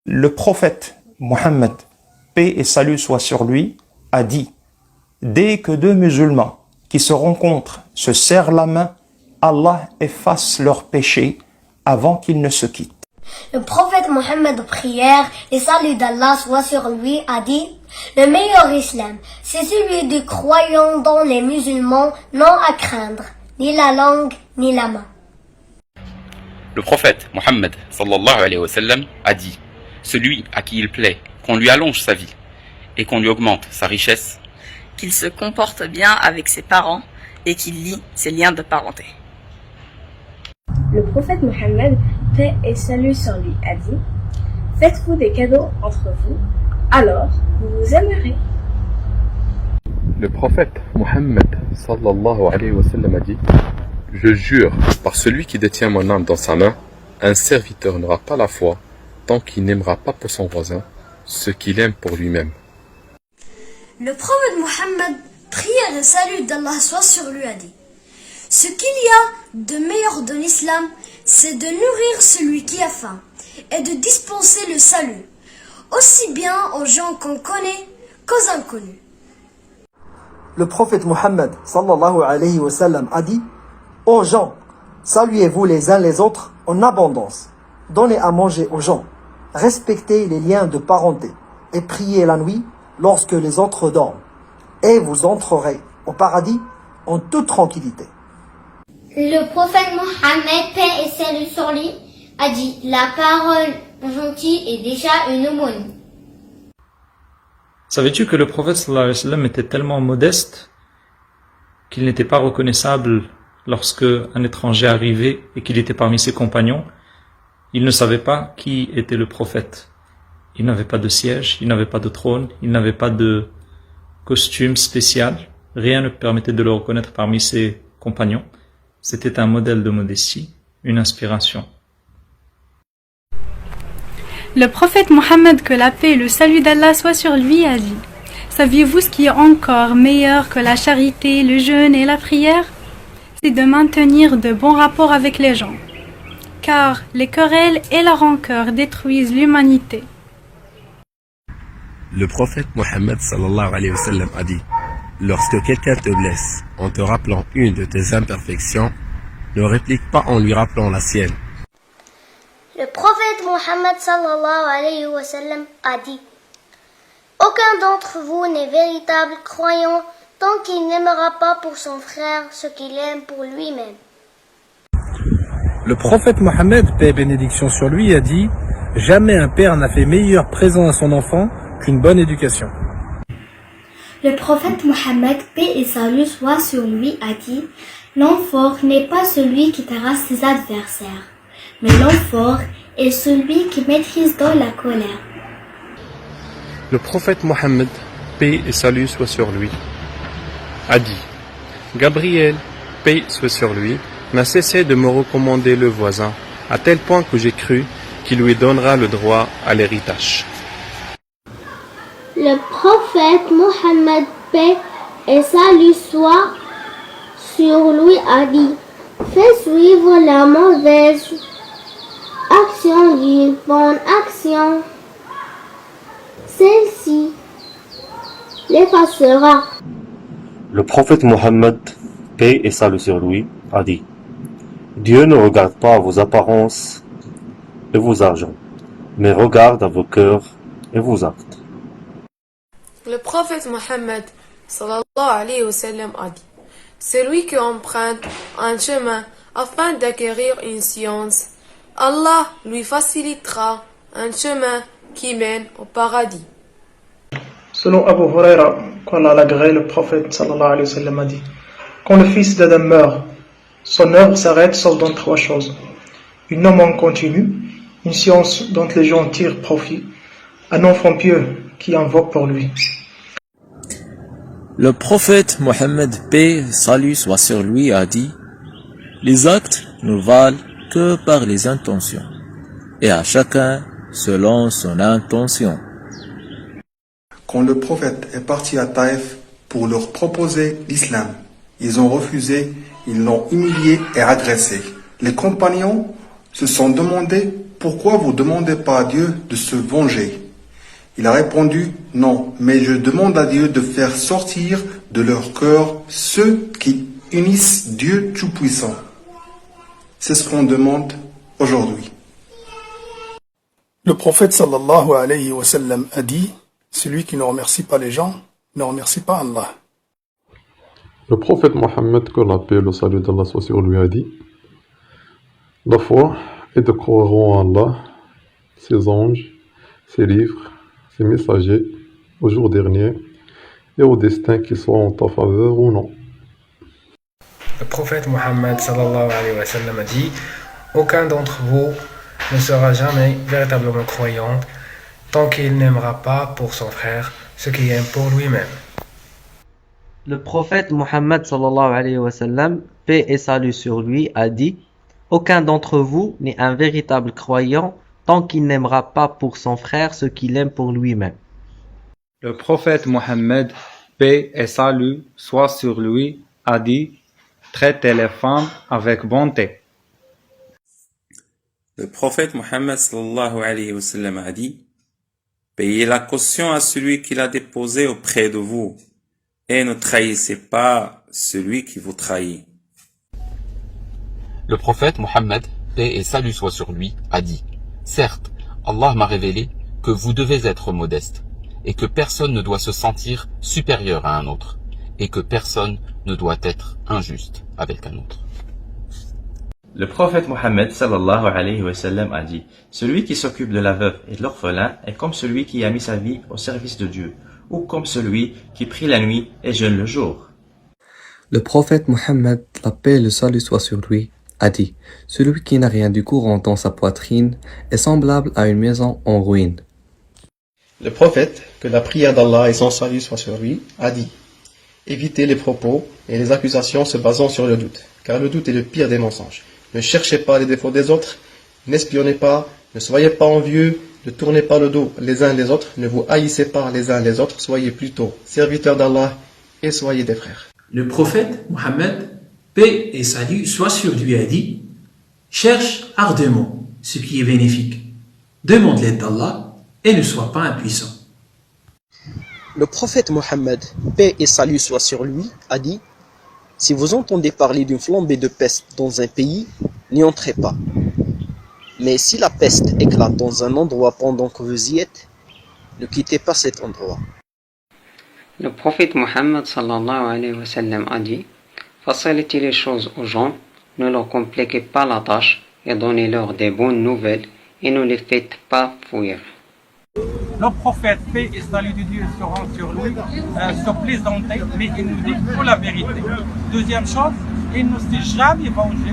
Le prophète Mohammed, paix et salut soit sur lui, a dit: dès que deux musulmans qui se rencontrent se serrent la main, Allah efface leurs péchés avant qu'ils ne se quittent. Le prophète Mohammed, prière et salut d'Allah soit sur lui, a dit: le meilleur islam, c'est celui des croyants dont les musulmans n'ont à craindre ni la langue ni la main. Le prophète Mohammed sallallahu alayhi wa sallam a dit: celui à qui il plaît qu'on lui allonge sa vie et qu'on lui augmente sa richesse, qu'il se comporte bien avec ses parents et qu'il lie ses liens de parenté. Le prophète Mohammed, paix et salut sur lui, a dit: faites-vous des cadeaux entre vous, alors vous vous aimerez. Le prophète Mohammed sallallahu alayhi wa sallam a dit: je jure par celui qui détient mon âme dans sa main, un serviteur n'aura pas la foi tant qu'il n'aimera pas pour son voisin ce qu'il aime pour lui-même. Le prophète Mohammed, prière et salut d'Allah soit sur lui, a dit: ce qu'il y a de meilleur de l'islam, c'est de nourrir celui qui a faim et de dispenser le salut, aussi bien aux gens qu'on connaît qu'aux inconnus. Le prophète Mohammed sallallahu alayhi wa sallam a dit: ô gens, saluez-vous les uns les autres en abondance, donnez à manger aux gens, respectez les liens de parenté et priez la nuit lorsque les autres dorment, et vous entrerez au paradis en toute tranquillité. Le prophète Mohammed, paix et salut sur lui, a dit: la parole gentille est déjà une aumône. Savais-tu que le prophète sallallahu alayhi wa sallam était tellement modeste qu'il n'était pas reconnaissable lorsque un étranger arrivait et qu'il était parmi ses compagnons? Il ne savait pas qui était le prophète. Il n'avait pas de siège, il n'avait pas de trône, il n'avait pas de costume spécial. Rien ne permettait de le reconnaître parmi ses compagnons. C'était un modèle de modestie, une inspiration. Le prophète Mohammed, que la paix et le salut d'Allah soient sur lui, a dit: saviez-vous ce qui est encore meilleur que la charité, le jeûne et la prière? C'est de maintenir de bons rapports avec les gens, car les querelles et la rancœur détruisent l'humanité. Le prophète Mohammed sallallahu alayhi wa sallam a dit: lorsque quelqu'un te blesse en te rappelant une de tes imperfections, ne réplique pas en lui rappelant la sienne. Le prophète Mohammed sallallahu alayhi wa sallam a dit: aucun d'entre vous n'est véritable croyant tant qu'il n'aimera pas pour son frère ce qu'il aime pour lui-même. Le prophète Mohammed, paix et bénédiction sur lui, a dit: jamais un père n'a fait meilleur présent à son enfant qu'une bonne éducation. Le prophète Mohammed, paix et salut soit sur lui, a dit: l'homme fort n'est pas celui qui terrasse ses adversaires, mais l'homme fort est celui qui maîtrise dans la colère. Le prophète Mohammed, paix et salut soit sur lui, a dit: Gabriel, paix soit sur lui, n'a cessé de me recommander le voisin, à tel point que j'ai cru qu'il lui donnera le droit à l'héritage. Le prophète Mohammed, paix et salut soit sur lui, a dit: fais suivre la mauvaise action d'une bonne action. Celle-ci l'effacera. Le prophète Mohammed, paix et salut sur lui, a dit: Dieu ne regarde pas à vos apparences et vos argents, mais regarde à vos cœurs et vos actes. Le prophète Mohammed sallallahu alayhi wa sallam a dit: celui qui emprunte un chemin afin d'acquérir une science, Allah lui facilitera un chemin qui mène au paradis. Selon Abu Huraira, qu'Allah l'agrée, le prophète sallallahu alayhi wa sallam a dit: quand le fils d'Adam meurt, son œuvre s'arrête sauf dans trois choses: une norme en continu, une science dont les gens tirent profit, un enfant pieux qui invoque pour lui. Le prophète Mohammed, paix et salut soit sur lui, a dit: les actes ne valent que par les intentions, et à chacun selon son intention. Quand le prophète est parti à Taïf pour leur proposer l'islam, ils ont refusé, ils l'ont humilié et agressé. Les compagnons se sont demandé pourquoi vous ne demandez pas à Dieu de se venger? Il a répondu, non, mais je demande à Dieu de faire sortir de leur cœur ceux qui unissent Dieu Tout-Puissant. C'est ce qu'on demande aujourd'hui. Le prophète sallallahu alayhi wa sallam a dit, celui qui ne remercie pas les gens, ne remercie pas Allah. Le prophète Mohammed, que la paix et le salut d'Allah soit sur lui, a dit: la foi est de croire en Allah, ses anges, ses livres, ses messagers, au jour dernier et au destin qui soit en ta faveur ou non. Le prophète Mohammed sallallahu alayhi wa sallam a dit: aucun d'entre vous ne sera jamais véritablement croyant tant qu'il n'aimera pas pour son frère ce qu'il aime pour lui-même. Le prophète Mohammed sallallahu alayhi wa sallam, paix et salut sur lui, a dit: aucun d'entre vous n'est un véritable croyant tant qu'il n'aimera pas pour son frère ce qu'il aime pour lui-même. Le prophète Mohammed, paix et salut soit sur lui, a dit: traitez les femmes avec bonté. Le prophète Mohammed sallallahu alayhi wa sallam a dit: payez la caution à celui qui l'a déposé auprès de vous, et ne trahissez pas celui qui vous trahit. Le prophète Mohammed, paix et salut soit sur lui, a dit: certes, Allah m'a révélé que vous devez être modeste, et que personne ne doit se sentir supérieur à un autre, et que personne ne doit être injuste avec un autre. Le prophète Mohammed sallallahu alayhi wa sallam a dit: celui qui s'occupe de la veuve et de l'orphelin est comme celui qui a mis sa vie au service de Dieu, ou comme celui qui prie la nuit et jeûne le jour. Le prophète Mohammed, la paix et le salut soit sur lui, a dit: celui qui n'a rien du courant dans sa poitrine est semblable à une maison en ruine. Le prophète, que la prière d'Allah et son salut soient sur lui, a dit: évitez les propos et les accusations se basant sur le doute, car le doute est le pire des mensonges. Ne cherchez pas les défauts des autres, n'espionnez pas, ne soyez pas envieux, ne tournez pas le dos les uns les autres, ne vous haïssez pas les uns les autres, soyez plutôt serviteurs d'Allah et soyez des frères. Le prophète Mohammed, paix et salut soit sur lui, a dit: cherche ardemment ce qui est bénéfique, demande l'aide d'Allah et ne sois pas impuissant. Le prophète Mohammed, paix et salut soit sur lui, a dit: si vous entendez parler d'une flambée de peste dans un pays, n'y entrez pas. Mais si la peste éclate dans un endroit pendant que vous y êtes, ne quittez pas cet endroit. Le prophète Mohammed sallallahu alayhi wa sallam a dit: facilitez les choses aux gens, ne leur compliquez pas la tâche et donnez-leur des bonnes nouvelles et ne les faites pas fuir. Le prophète, paix et salut de Dieu seront sur lui, se plaisantait, mais il nous dit toute la vérité. Deuxième chose, il ne s'est jamais vengé